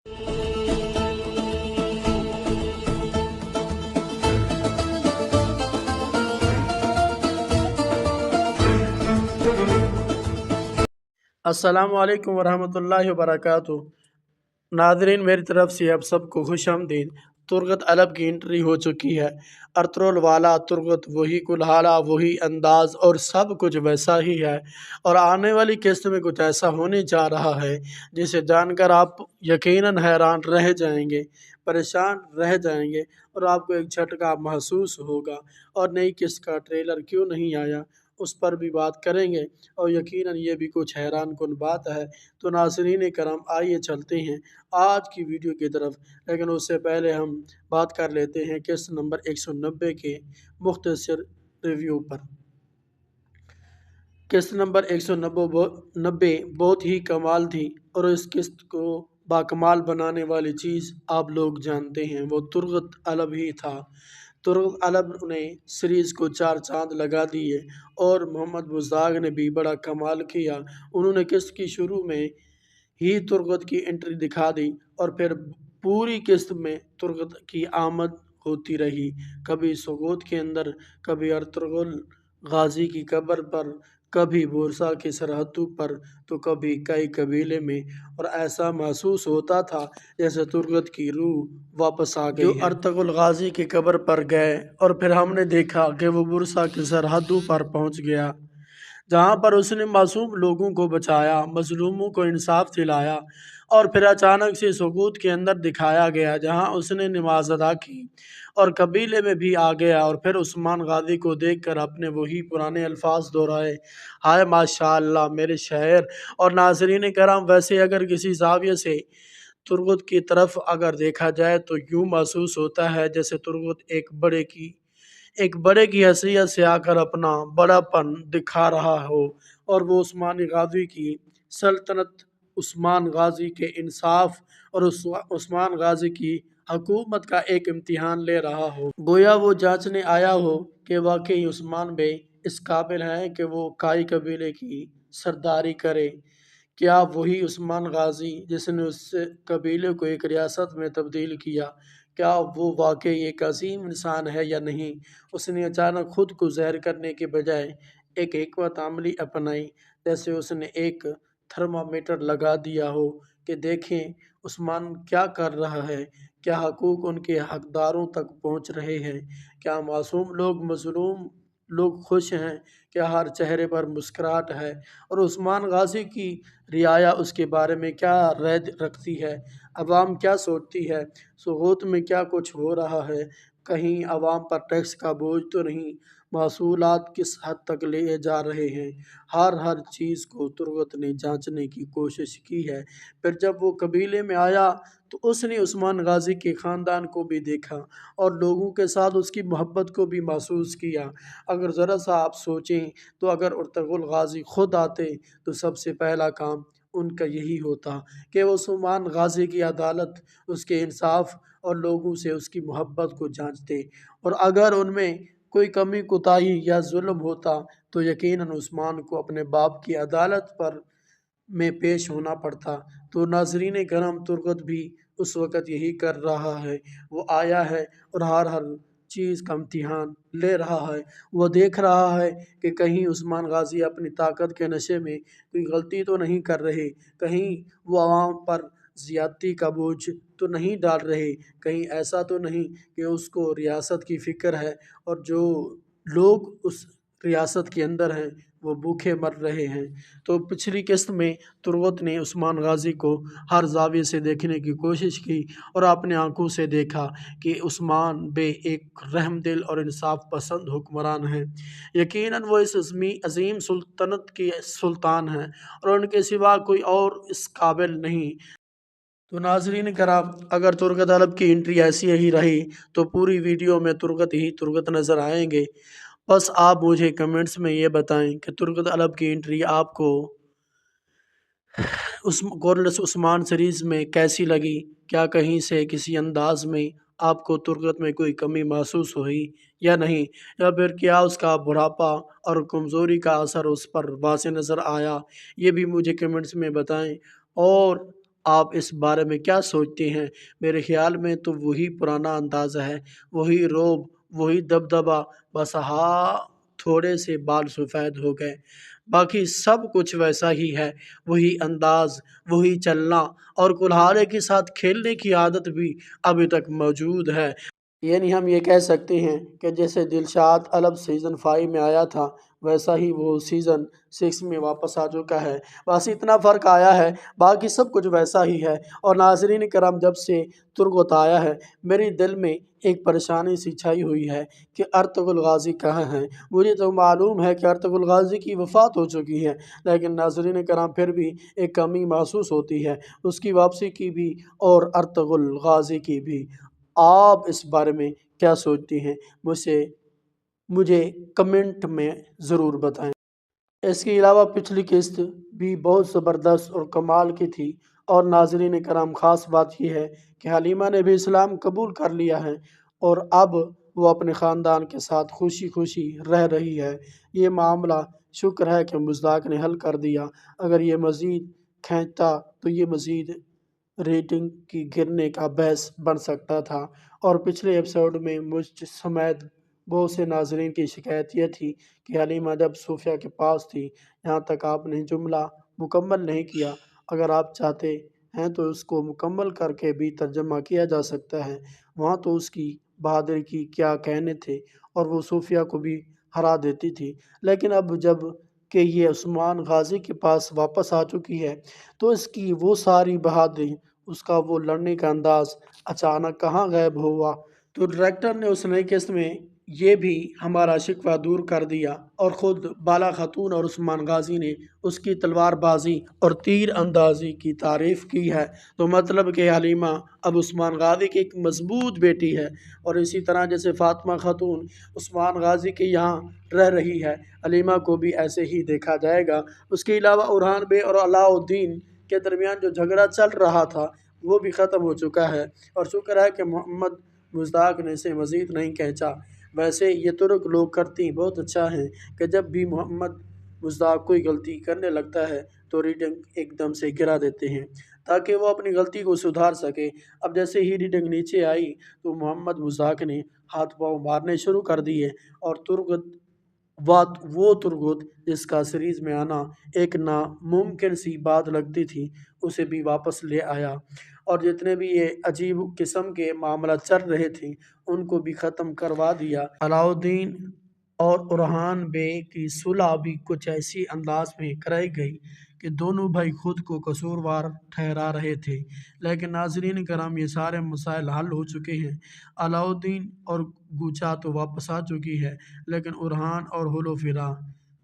अस्सलाम वालेकुम वरहमतुल्लाहि वबरकातुहू। नादरीन, मेरी तरफ से आप सबको खुश आमदीद। तुर्गत अलब की एंट्री हो चुकी है। अर्तुगरुल वाला तुर्गत, वही कुल्हाड़ा, वही अंदाज़ और सब कुछ वैसा ही है। और आने वाली किस्त में कुछ ऐसा होने जा रहा है जिसे जानकर आप यकीनन हैरान रह जाएंगे, परेशान रह जाएंगे और आपको एक झटका महसूस होगा। और नई किस्त का ट्रेलर क्यों नहीं आया, उस पर भी बात करेंगे और यकीनन ये भी कुछ हैरान कुन बात है। तो नाज़रीन करम, आइए चलते हैं आज की वीडियो की तरफ। लेकिन उससे पहले हम बात कर लेते हैं किस्त नंबर 190 के मुख्तसर रिव्यू पर। किस्त नंबर 190 बहुत ही कमाल थी और इस किस्त को बाकमाल बनाने वाली चीज़ आप लोग जानते हैं, वो तुर्गत अलब ही था। तुर्गत अलब ने सीरीज़ को 4 चांद लगा दिए और मोहम्मद बुज़दाग ने भी बड़ा कमाल किया। उन्होंने किस्त की शुरू में ही तुर्गत की एंट्री दिखा दी और फिर पूरी किस्त में तुर्गत की आमद होती रही। कभी सुगोत के अंदर, कभी अर्तुगरुल गाजी की कब्र पर, कभी बुरसा की सरहदों पर, तो कभी कई कबीले में। और ऐसा महसूस होता था जैसे तुर्गत की रूह वापस आ गई है। अर्तुगरुल गाजी की कब्र पर गए और फिर हमने देखा कि वो बुरसा की सरहदों पर पहुंच गया, जहाँ पर उसने मासूम लोगों को बचाया, मजलूमों को इंसाफ दिलाया। और फिर अचानक से सुकूत के अंदर दिखाया गया, जहाँ उसने नमाज अदा की और कबीले में भी आ गया। और फिर उस्मान गाजी को देखकर अपने वही पुराने अल्फाज दोहराए, हाय माशाअल्लाह मेरे शायर। और नाज़रीन करम, वैसे अगर किसी ज़ाविये से तुर्गत की तरफ अगर देखा जाए तो यूँ महसूस होता है जैसे तुर्गत एक बड़े की हैसियत से आकर अपना बड़ापन दिखा रहा हो। और वो उस्मानी गाजी की सल्तनत, उस्मान गाजी के इंसाफ और उस्मान गाजी की हुकूमत का एक इम्तिहान ले रहा हो। गोया वो जांचने आया हो कि वाकई उस्मान बे इस काबिल हैं कि वो काई कबीले की सरदारी करे। क्या वही उस्मान गाजी जिसने उस कबीले को एक रियासत में तब्दील किया, क्या वो वाकई एक अजीम इंसान है या नहीं? उसने अचानक खुद को ज़हर करने के बजाय एक हिकमत अमली अपनाई, जैसे उसने एक थर्मामीटर लगा दिया हो कि देखें उस्मान क्या कर रहा है, क्या हकूक़ उनके हकदारों तक पहुंच रहे हैं, क्या मासूम लोग, मजलूम लोग खुश हैं, क्या हर चेहरे पर मुस्कुराहट है। और उस्मान गाजी की रियाया उसके बारे में क्या राय रखती है, अवाम क्या सोचती है, सुगोत में क्या कुछ हो रहा है, कहीं अवाम पर टैक्स का बोझ तो नहीं, महसूलात किस हद तक ले जा रहे हैं। हर चीज़ को तुर्गत ने जांचने की कोशिश की है। फिर जब वो कबीले में आया तो उसने उस्मान गाजी के ख़ानदान को भी देखा और लोगों के साथ उसकी मोहब्बत को भी महसूस किया। अगर ज़रा सा आप सोचें तो अगर अर्तुगरुल गाजी खुद आते तो सबसे पहला काम उनका यही होता कि वो उस्मान गाजी की अदालत, उसके इंसाफ और लोगों से उसकी मोहब्बत को जांचते। और अगर उनमें कोई कमी कोताही या जुल्म होता तो यकीनन उस्मान को अपने बाप की अदालत पर में पेश होना पड़ता। तो नाज़रीन करम, तुर्गत भी उस वक़्त यही कर रहा है। वो आया है और हर चीज़ का इम्तिहान ले रहा है। वो देख रहा है कि कहीं उस्मान गाजी अपनी ताकत के नशे में कोई गलती तो नहीं कर रहे, कहीं वो आवाम पर ज़्यादती का बोझ तो नहीं डाल रहे, कहीं ऐसा तो नहीं कि उसको रियासत की फ़िक्र है और जो लोग उस रियासत के अंदर हैं वो भूखे मर रहे हैं। तो पिछली किस्त में तुर्गत ने उस्मान गाजी को हर ज़ाविये से देखने की कोशिश की और अपने आंखों से देखा कि उस्मान बे एक रहमदिल और इंसाफ पसंद हुक्मरान हैं। यकीनन वो इस अज़ीम सुल्तनत के सुल्तान हैं और उनके सिवा कोई और इस काबिल नहीं। तो नाज़रीन कराम, अगर तुर्गत अलब की एंट्री ऐसी ही रही तो पूरी वीडियो में तुर्गत ही तुर्गत नज़र आएंगे। बस आप मुझे कमेंट्स में ये बताएं कि तुर्गत अलब की एंट्री आपको उस गोरलस उस्मान सीरीज़ में कैसी लगी? क्या कहीं से किसी अंदाज में आपको तुर्गत में कोई कमी महसूस हुई या नहीं? या फिर क्या उसका बुढ़ापा और कमज़ोरी का असर उस पर वाज़ेह नज़र आया? ये भी मुझे कमेंट्स में बताएं। और آپ اس بارے میں کیا سوچتے ہیں؟ میرے خیال میں تو وہی پرانا انداز ہے، وہی روب، وہی دبدبا، بس ہاں تھوڑے سے بال سفید ہو گئے، باقی سب کچھ ویسا ہی ہے۔ وہی انداز، وہی چلنا اور کلہاڑے کے ساتھ کھیلنے کی عادت بھی ابھی تک موجود ہے۔ یعنی ہم یہ کہہ سکتے ہیں کہ جیسے دلشاد الب سیزن 5 میں آیا تھا، ویسا ہی وہ سیزن 6 میں واپس آ چکا ہے، بس اتنا فرق آیا ہے، باقی سب کچھ ویسا ہی ہے۔ اور ناظرین کرام، جب سے ترغت آیا ہے میرے دل میں ایک پریشانی سی چھائی ہوئی ہے کہ ارطغرل غازی کہاں ہیں۔ مجھے تو معلوم ہے کہ ارطغرل غازی کی وفات ہو چکی ہے، لیکن ناظرین کرام پھر بھی ایک کمی محسوس ہوتی ہے، اس کی واپسی کی بھی اور ارطغرل غازی کی بھی۔ آپ اس بارے میں کیا سوچتی ہیں؟ مجھے کمنٹ میں ضرور بتائیں۔ اس کے علاوہ پچھلی قسط بھی بہت زبردست اور کمال کی تھی، اور ناظرین کرام خاص بات یہ ہے کہ حلیمہ نے بھی اسلام قبول کر لیا ہے اور اب وہ اپنے خاندان کے ساتھ خوشی خوشی رہ رہی ہے۔ یہ معاملہ شکر ہے کہ مصداق نے حل کر دیا، اگر یہ مزید کھینچتا تو یہ مزید ریٹنگ کی گرنے کا باعث بن سکتا تھا۔ اور پچھلے ایپیسوڈ میں مجھ سمیت بہت سے ناظرین کی شکایت یہ تھی کہ حلیمہ جب صوفیہ کے پاس تھی، یہاں تک آپ نے جملہ مکمل نہیں کیا۔ اگر آپ چاہتے ہیں تو اس کو مکمل کر کے بھی ترجمہ کیا جا سکتا ہے۔ وہاں تو اس کی بہادری کی کیا کہنے تھے، اور وہ صوفیہ کو بھی ہرا دیتی تھی، لیکن اب جب کہ یہ عثمان غازی کے پاس واپس آ چکی ہے تو اس کی وہ ساری بہادری، اس کا وہ لڑنے کا انداز اچانک کہاں غائب ہوا؟ تو ڈائریکٹر نے اس نئی قسط میں یہ بھی ہمارا شکوہ دور کر دیا، اور خود بالا خاتون اور عثمان غازی نے اس کی تلوار بازی اور تیر اندازی کی تعریف کی ہے۔ تو مطلب کہ حلیمہ اب عثمان غازی کی ایک مضبوط بیٹی ہے، اور اسی طرح جیسے فاطمہ خاتون عثمان غازی کے یہاں رہ رہی ہے، حلیمہ کو بھی ایسے ہی دیکھا جائے گا۔ اس کے علاوہ اورحان بے اور علاء الدین کے درمیان جو جھگڑا چل رہا تھا وہ بھی ختم ہو چکا ہے، اور شکر ہے کہ محمد مصداق نے اسے مزید نہیں کھینچا۔ ویسے یہ ترک لوگ کرتی بہت اچھا ہیں کہ جب بھی محمد مصداق کوئی غلطی کرنے لگتا ہے تو ریٹنگ ایک دم سے گرا دیتے ہیں تاکہ وہ اپنی غلطی کو سدھار سکے۔ اب جیسے ہی ریٹنگ نیچے آئی تو محمد مصداق نے ہاتھ پاؤں مارنے شروع کر دیے، اور وہ ترغت جس کا سیریز میں آنا ایک ناممکن سی بات لگتی تھی، اسے بھی واپس لے آیا، اور جتنے بھی یہ عجیب قسم کے معاملات چل رہے تھے ان کو بھی ختم کروا دیا۔ علاء الدین اور اورحان بے کی صلح بھی کچھ ایسی انداز میں کرائی گئی کہ دونوں بھائی خود کو قصوروار ٹھہرا رہے تھے، لیکن ناظرین کرام یہ سارے مسائل حل ہو چکے ہیں۔ علاء الدین اور گوچا تو واپس آ چکی ہے، لیکن اورحان اور ہلوفرا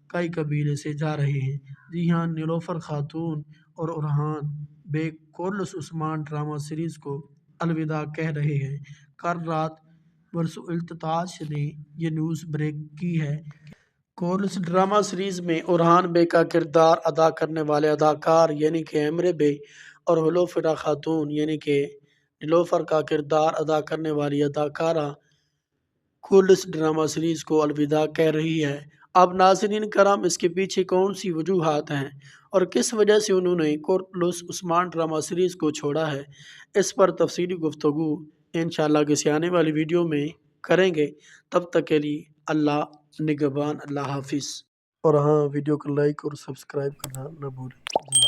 کئی قبیلے سے جا رہے ہیں۔ جی ہاں، نیلوفر خاتون اور اورحان بے کورلس عثمان ڈرامہ سیریز کو الوداع کہہ رہے ہیں۔ کل رات برسو التطاش نے یہ نیوز بریک کی ہے کہ کورلس ڈرامہ سیریز میں اورحان بے کا کردار ادا کرنے والے اداکار یعنی کہ ایمرے بے اور ہلوفرا خاتون یعنی کہ نیلوفر کا کردار ادا کرنے والی اداکارہ کورلس ڈرامہ سیریز کو الوداع کہہ رہی ہے۔ اب ناظرین کرام، اس کے پیچھے کون سی وجوہات ہیں اور کس وجہ سے انہوں نے کورلس عثمان ڈرامہ سیریز کو چھوڑا ہے، اس پر تفصیلی گفتگو انشاءاللہ کسی آنے والی ویڈیو میں کریں گے۔ تب تک کے لیے اللہ نگہبان، اللہ حافظ۔ اور ہاں، ویڈیو کو لائک اور سبسکرائب کرنا نہ بھولیں۔